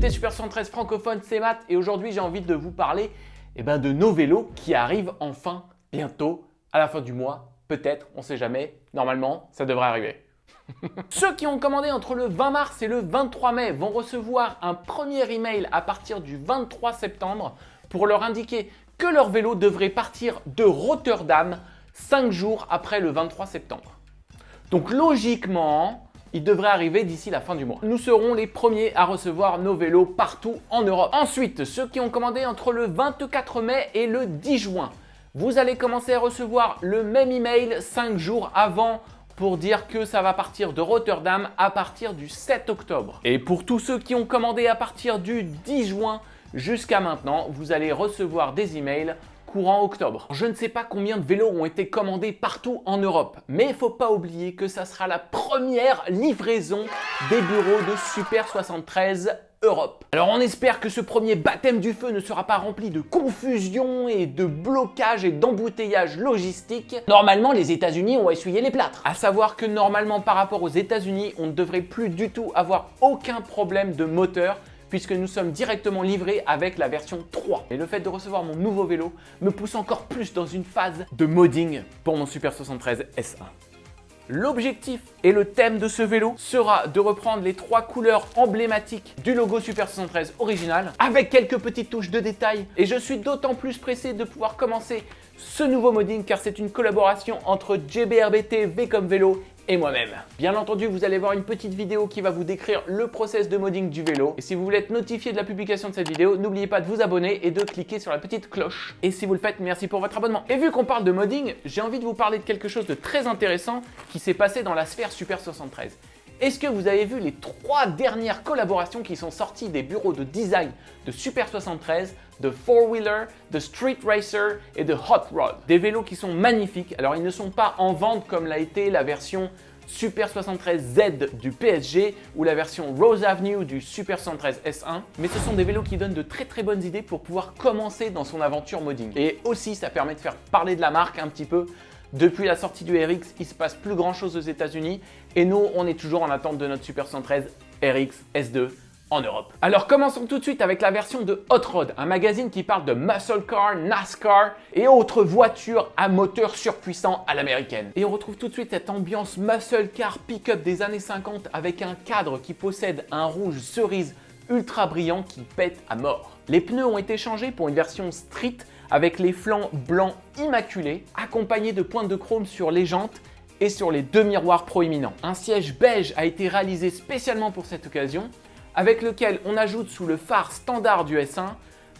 Communauté Super 73 francophone, c'est Matt et aujourd'hui j'ai envie de vous parler de nos vélos qui arrivent enfin bientôt à la fin du mois. Peut-être, on sait jamais, normalement ça devrait arriver. Ceux qui ont commandé entre le 20 mars et le 23 mai vont recevoir un premier email à partir du 23 septembre pour leur indiquer que leur vélo devrait partir de Rotterdam 5 jours après le 23 septembre. Donc logiquement, il devrait arriver d'ici la fin du mois. Nous serons les premiers à recevoir nos vélos partout en Europe. Ensuite, ceux qui ont commandé entre le 24 mai et le 10 juin, vous allez commencer à recevoir le même email 5 jours avant pour dire que ça va partir de Rotterdam à partir du 7 octobre. Et pour tous ceux qui ont commandé à partir du 10 juin jusqu'à maintenant, vous allez recevoir des emails courant octobre. Je ne sais pas combien de vélos ont été commandés partout en Europe, mais il ne faut pas oublier que ça sera la première livraison des bureaux de Super 73 Europe. Alors on espère que ce premier baptême du feu ne sera pas rempli de confusion et de blocage et d'embouteillage logistique. Normalement, les États-Unis ont essuyé les plâtres. À savoir que normalement, par rapport aux États-Unis, on ne devrait plus du tout avoir aucun problème de moteur, puisque nous sommes directement livrés avec la version 3. Et le fait de recevoir mon nouveau vélo me pousse encore plus dans une phase de modding pour mon Super 73 S1. L'objectif et le thème de ce vélo sera de reprendre les 3 couleurs emblématiques du logo Super 73 original avec quelques petites touches de détail. Et je suis d'autant plus pressé de pouvoir commencer ce nouveau modding car c'est une collaboration entre JBRBT, V comme vélo et moi-même. Bien entendu, vous allez voir une petite vidéo qui va vous décrire le process de modding du vélo. Et si vous voulez être notifié de la publication de cette vidéo, n'oubliez pas de vous abonner et de cliquer sur la petite cloche. Et si vous le faites, merci pour votre abonnement. Et vu qu'on parle de modding, j'ai envie de vous parler de quelque chose de très intéressant qui s'est passé dans la sphère Super 73. Est-ce que vous avez vu les 3 dernières collaborations qui sont sorties des bureaux de design de Super 73, de 4-wheeler, de Street Racer et de Hot Rod? Des vélos qui sont magnifiques. Alors ils ne sont pas en vente comme l'a été la version Super 73Z du PSG ou la version Rose Avenue du Super 73 S1, mais ce sont des vélos qui donnent de très bonnes idées pour pouvoir commencer dans son aventure modding. Et aussi ça permet de faire parler de la marque un petit peu. Depuis la sortie du RX, il se passe plus grand chose aux États-Unis et nous, on est toujours en attente de notre Super 113 RX S2 en Europe. Alors commençons tout de suite avec la version de Hot Rod, un magazine qui parle de muscle car, NASCAR et autres voitures à moteur surpuissant à l'américaine. Et on retrouve tout de suite cette ambiance muscle car pick-up des années 50 avec un cadre qui possède un rouge cerise ultra brillant qui pète à mort. Les pneus ont été changés pour une version street avec les flancs blancs immaculés, accompagnés de pointes de chrome sur les jantes et sur les 2 miroirs proéminents. Un siège beige a été réalisé spécialement pour cette occasion, avec lequel on ajoute sous le phare standard du S1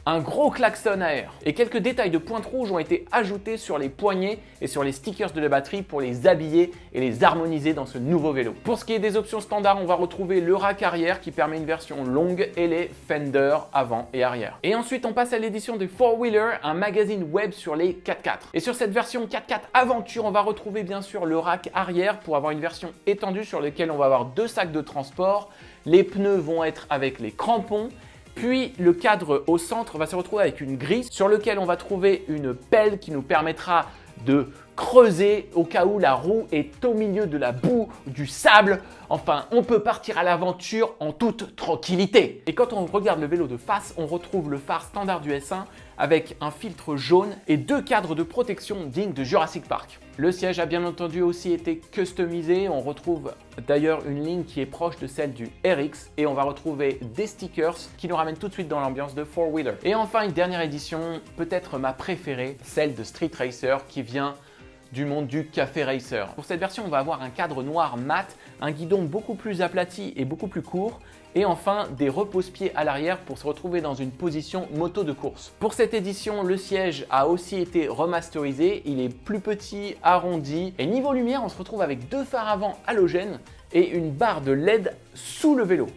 un gros klaxon à air. Et quelques détails de pointes rouges ont été ajoutés sur les poignées et sur les stickers de la batterie pour les habiller et les harmoniser dans ce nouveau vélo. Pour ce qui est des options standards, on va retrouver le rack arrière qui permet une version longue et les fenders avant et arrière. Et ensuite, on passe à l'édition du 4-wheeler, un magazine web sur les 4x4. Et sur cette version 4x4 Aventure, on va retrouver bien sûr le rack arrière pour avoir une version étendue sur laquelle on va avoir 2 sacs de transport. Les pneus vont être avec les crampons. Puis le cadre au centre va se retrouver avec une grille sur laquelle on va trouver une pelle qui nous permettra de creuser au cas où la roue est au milieu de la boue, du sable. Enfin, on peut partir à l'aventure en toute tranquillité. Et quand on regarde le vélo de face, on retrouve le phare standard du S1 avec un filtre jaune et 2 cadres de protection dignes de Jurassic Park. Le siège a bien entendu aussi été customisé. On retrouve d'ailleurs une ligne qui est proche de celle du RX et on va retrouver des stickers qui nous ramènent tout de suite dans l'ambiance de 4-wheeler. Et enfin, une dernière édition, peut-être ma préférée, celle de Street Racer qui vient du monde du café racer. Pour cette version, on va avoir un cadre noir mat, un guidon beaucoup plus aplati et beaucoup plus court, et enfin des repose-pieds à l'arrière pour se retrouver dans une position moto de course. Pour cette édition, le siège a aussi été remasterisé, il est plus petit, arrondi, et niveau lumière, on se retrouve avec 2 phares avant halogènes et une barre de LED sous le vélo,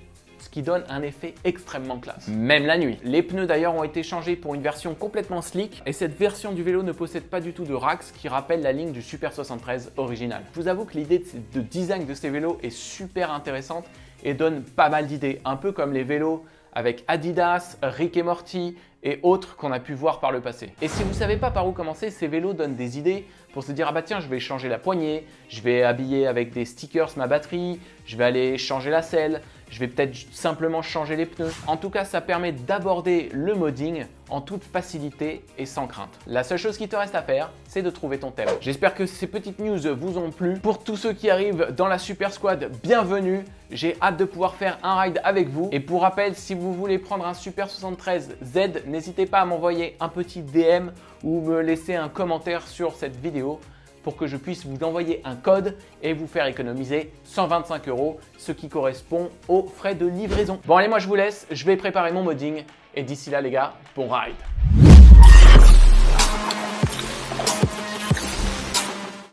ce qui donne un effet extrêmement classe, même la nuit. Les pneus d'ailleurs ont été changés pour une version complètement slick et cette version du vélo ne possède pas du tout de racks qui rappelle la ligne du Super 73 original. Je vous avoue que l'idée de design de ces vélos est super intéressante et donne pas mal d'idées, un peu comme les vélos avec Adidas, Rick et Morty et autres qu'on a pu voir par le passé. Et si vous ne savez pas par où commencer, ces vélos donnent des idées pour se dire ah bah tiens, je vais changer la poignée, je vais habiller avec des stickers ma batterie, je vais aller changer la selle, Je vais peut-être simplement changer les pneus. En tout cas, ça permet d'aborder le modding en toute facilité et sans crainte. La seule chose qui te reste à faire, c'est de trouver ton thème. J'espère que ces petites news vous ont plu. Pour tous ceux qui arrivent dans la Super Squad, bienvenue. J'ai hâte de pouvoir faire un ride avec vous. Et pour rappel, si vous voulez prendre un Super 73Z, n'hésitez pas à m'envoyer un petit DM ou me laisser un commentaire sur cette vidéo pour que je puisse vous envoyer un code et vous faire économiser 125 €, ce qui correspond aux frais de livraison. Bon allez, moi je vous laisse, je vais préparer mon modding et d'ici là les gars, bon ride!